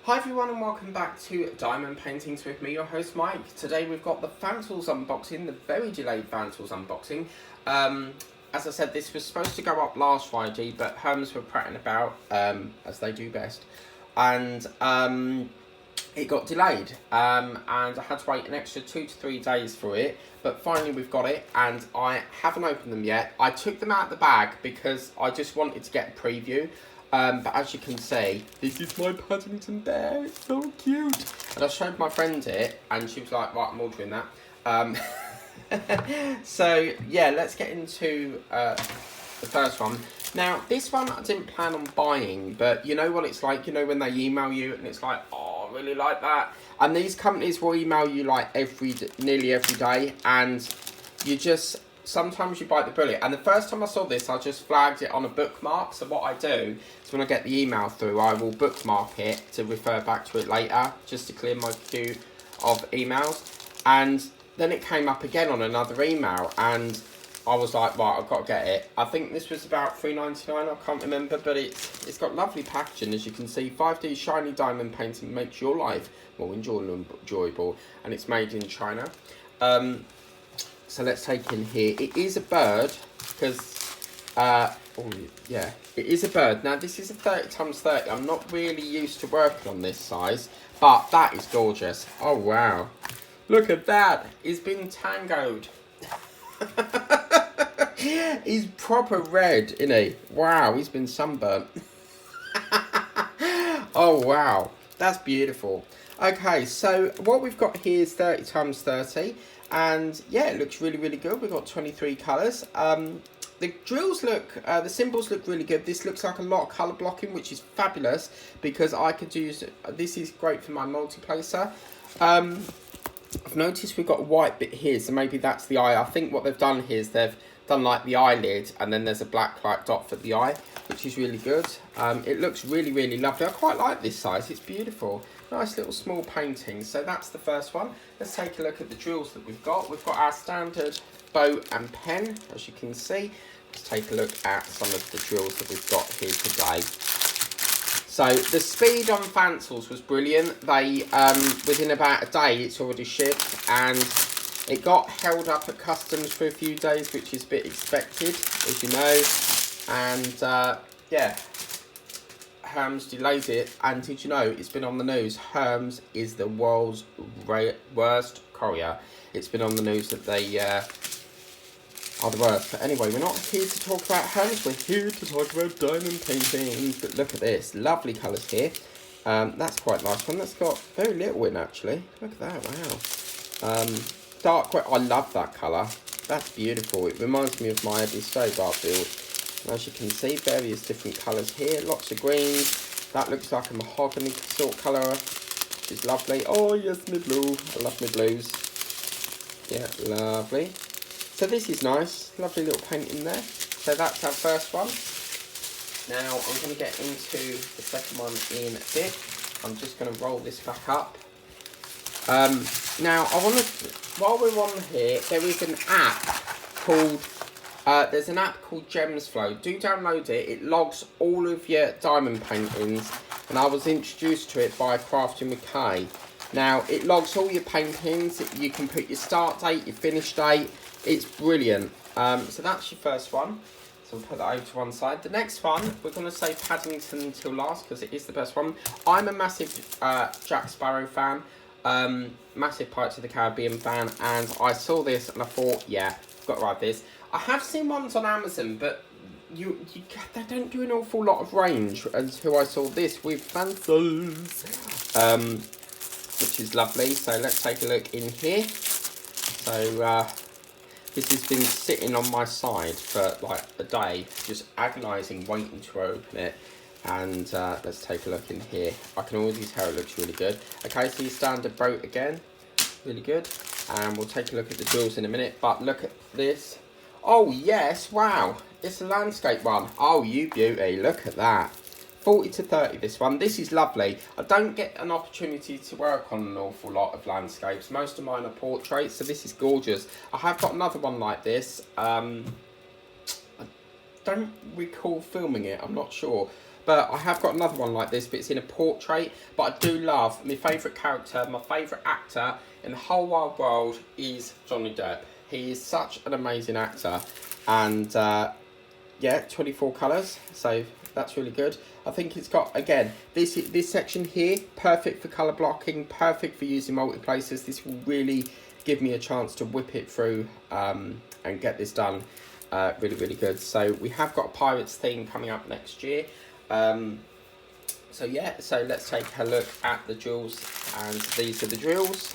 Hi everyone and welcome back to Diamond Paintings with me, your host Mike. Today we've got the Fansells unboxing, the very delayed Fansells unboxing. As I said, this was supposed to go up last Friday, but Herms were prattling about, as they do best. And it got delayed, and I had to wait an extra 2 to 3 days for it. But finally we've got it, and I haven't opened them yet. I took them out of the bag because I just wanted to get a preview. But as you can see, this is my Paddington bear. It's so cute. And I showed my friend it, and she was like, right, I'm ordering that. So, yeah, let's get into the first one. Now, this one I didn't plan on buying, but you know what it's like? You know when they email you, and it's like, oh, I really like that. And these companies will email you like nearly every day, and you just... sometimes you bite the bullet. And the first time I saw this, I just flagged it on a bookmark. So what I do is when I get the email through, I will bookmark it to refer back to it later, just to clear my queue of emails. And then it came up again on another email, and I was like, right, I've got to get it. I think this was about $3.99, I can't remember, but it's got lovely packaging, as you can see. 5D shiny diamond painting makes your life more enjoyable, and it's made in China. So let's take in here. It is a bird, because, oh yeah, it is a bird. Now this is a 30x30. I'm not really used to working on this size, but that is gorgeous. Oh wow, look at that. He's been tangoed. He's proper red, isn't he? Wow, he's been sunburnt. Oh wow, that's beautiful. Okay, so what we've got here is 30x30. And yeah, it looks really, really good. We've got 23 colours. The drills look, the symbols look really good. This looks like a lot of colour blocking, which is fabulous because I could use, this is great for my multiplacer. I've noticed we've got a white bit here, so maybe that's the eye. I think what they've done here is they've done like the eyelid, and then there's a black like dot for the eye, which is really good. It looks really, really lovely. I quite like this size. It's beautiful. Nice little small painting. So that's the first one. Let's take a look at the drills that we've got. We've got our standard bow and pen, as you can see. Let's take a look at some of the drills that we've got here today. So the speed on Fansells was brilliant. They, within about a day, it's already shipped, and it got held up at customs for a few days, which is a bit expected, as you know. And yeah, Herms delayed it, and did you know it's been on the news? Herms is the world's worst courier. It's been on the news that they are the worst. But anyway, we're not here to talk about Herms, we're here to talk about diamond paintings. But look at this, lovely colours here. That's quite a nice one. That's got very little in actually. Look at that, wow. Dark grey, I love that colour. That's beautiful. It reminds me of my Eddie Stobart build. As you can see, various different colours here. Lots of greens. That looks like a mahogany sort of colour, which is lovely. Oh yes, my blue. I love my blues. Yeah, lovely. So this is nice. Lovely little painting there. So that's our first one. Now I'm going to get into the second one in a bit. I'm just going to roll this back up. Now I want to, while we're on here, there is an app called there's an app called GemsFlow. Do download it. It logs all of your diamond paintings, and I was introduced to it by Crafting with Kay. Now it logs all your paintings. You can put your start date, your finish date. It's brilliant. So that's your first one. So we'll put that over to one side. The next one, we're going to say Paddington until last because it is the best one. I'm a massive Jack Sparrow fan. Massive Pirates of the Caribbean fan, and I saw this and I thought, yeah, I've got to have this. I have seen ones on Amazon, but they don't do an awful lot of range until I saw this with Fansells, which is lovely. So let's take a look in here. So this has been sitting on my side for like a day, just agonising, waiting to open it. And let's take a look in here. I can already tell it looks really good. Okay, so your standard boat again, really good. And we'll take a look at the jewels in a minute, but look at this. Oh yes, wow, it's a landscape one. Oh, you beauty, look at that. 40 to 30 this one. This is lovely. I don't get an opportunity to work on an awful lot of landscapes. Most of mine are portraits, so this is gorgeous. I have got another one like this. I don't recall filming it, I'm not sure. but I have got another one like this, but it's in a portrait. But I do love, my favourite character, my favourite actor in the whole wide world is Johnny Depp. He is such an amazing actor. And yeah, 24 colours, so that's really good. I think it's got, again, this section here, perfect for colour blocking, perfect for using multiplaces. This will really give me a chance to whip it through and get this done really, really good. So we have got a Pirates theme coming up next year. So yeah, so let's take a look at the drills, and these are the drills.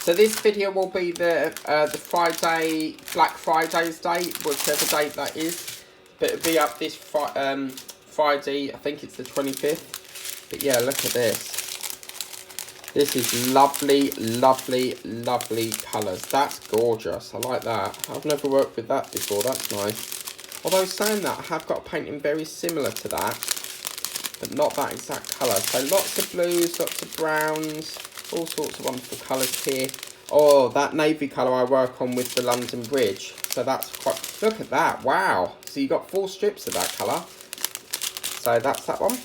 So this video will be the Friday, Black Friday's date, whichever date that is. But it'll be up this Friday, I think it's the 25th. But yeah, look at this. This is lovely, lovely, lovely colours. That's gorgeous. I like that. I've never worked with that before. That's nice. Although saying that, I have got a painting very similar to that, but not that exact colour. So lots of blues, lots of browns, all sorts of wonderful colours here. Oh, that navy colour I work on with the London Bridge. So that's quite, look at that, wow. So you got 4 strips of that colour. So that's that one.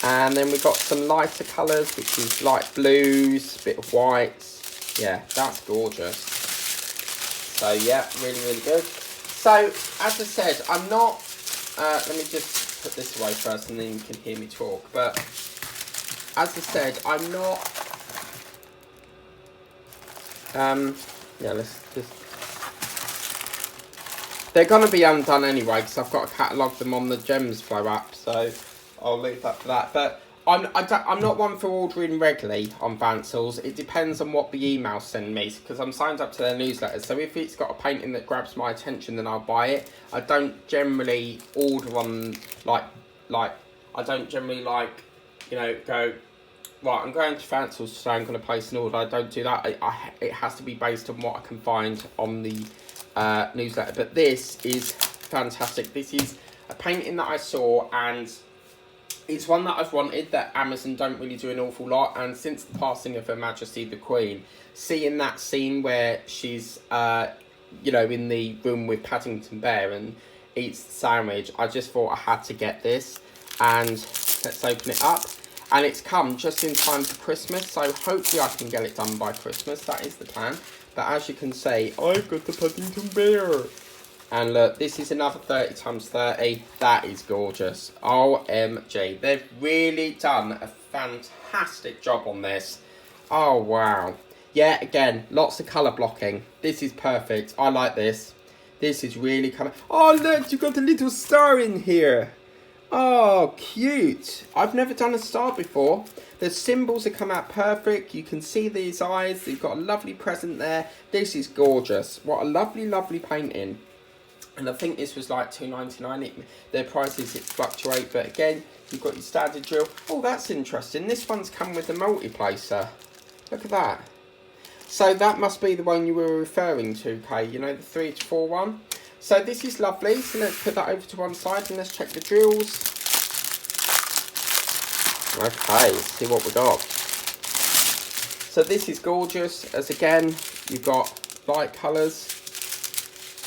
And then we've got some lighter colours, which is light blues, a bit of whites. Yeah, that's gorgeous. So yeah, really, really good. So, as I said, I'm not, let me just put this away first and then you can hear me talk. But, as I said, I'm not, yeah, let's just, they're going to be undone anyway, because I've got to catalogue them on the Gems Flow app, so I'll leave that for that. But I'm not one for ordering regularly on Fansells. It depends on what the emails send me, because I'm signed up to their newsletter. So if it's got a painting that grabs my attention, then I'll buy it. I don't generally order on, like I don't generally, like, you know, go, right, I'm going to Fansells today, I'm going to place an order. I don't do that. It has to be based on what I can find on the newsletter. But this is fantastic. This is a painting that I saw, and it's one that I've wanted, that Amazon don't really do an awful lot. And since the passing of Her Majesty the Queen, seeing that scene where she's, you know, in the room with Paddington Bear and eats the sandwich, I just thought I had to get this. And let's open it up. And it's come just in time for Christmas, so hopefully I can get it done by Christmas. That is the plan. But as you can see, I've got the Paddington Bear. And look, this is another 30x30. That is gorgeous. OMG. They've really done a fantastic job on this. Oh, wow. Yeah, again, lots of colour blocking. This is perfect. I like this. This is really kind of... Oh, look, you've got a little star in here. Oh, cute. I've never done a star before. The symbols have come out perfect. You can see these eyes. They've got a lovely present there. This is gorgeous. What a lovely, lovely painting. And I think this was like $2.99. Their prices fluctuate, but again, you've got your standard drill. Oh, that's interesting. This one's come with a multiplacer. Look at that. So that must be the one you were referring to, Kay. You know, the 3 to 4 one. So this is lovely. So let's put that over to one side and let's check the drills. Okay, let's see what we got. So this is gorgeous. As again, you've got light colours.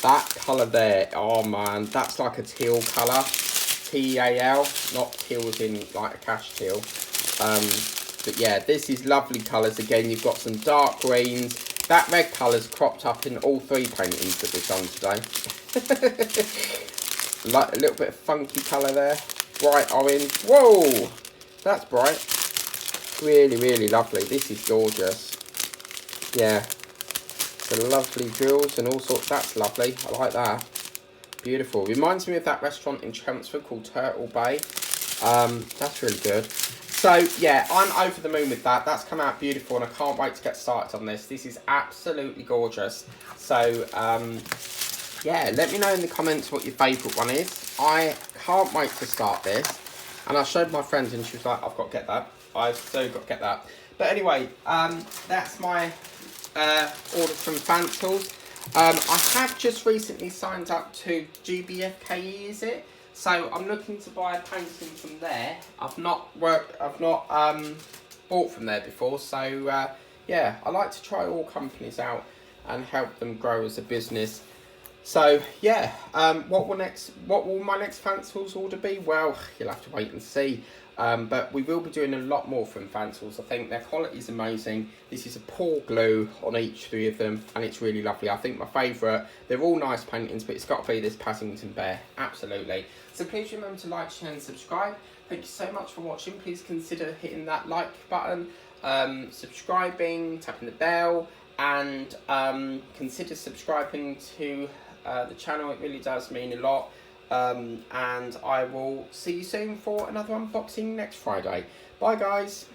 That colour there, oh man, that's like a teal colour. T-E-A-L, not teal as in like a cash teal. But yeah, this is lovely colours. Again, you've got some dark greens. That red colour's cropped up in all 3 paintings that we've done today. Like a little bit of funky colour there. Bright orange. Whoa! That's bright. Really, really lovely. This is gorgeous. Yeah. The lovely drills and all sorts. That's lovely. I like that. Beautiful. Reminds me of that restaurant in Chelmsford called Turtle Bay. That's really good. So yeah, I'm over the moon with that. That's come out beautiful, and I can't wait to get started on this. This is absolutely gorgeous. So yeah, let me know in the comments what your favourite one is. I can't wait to start this. And I showed my friend, and she was like, "I've got to get that. I've so got to get that." But anyway, that's my order from Fansells. I have just recently signed up to GBFKE, is it? So I'm looking to buy a painting from there. I've not bought from there before, so yeah, I like to try all companies out and help them grow as a business. So yeah, what will my next Fansells order be? Well, you'll have to wait and see. But we will be doing a lot more from Fansells. I think their quality is amazing. This is a pour glue on each 3 of them, and it's really lovely. I think my favourite, they're all nice paintings, but it's got to be this Paddington Bear, absolutely. So please remember to like, share and subscribe. Thank you so much for watching. Please consider hitting that like button, subscribing, tapping the bell, and consider subscribing to the channel. It really does mean a lot. And I will see you soon for another unboxing next Friday. Bye guys.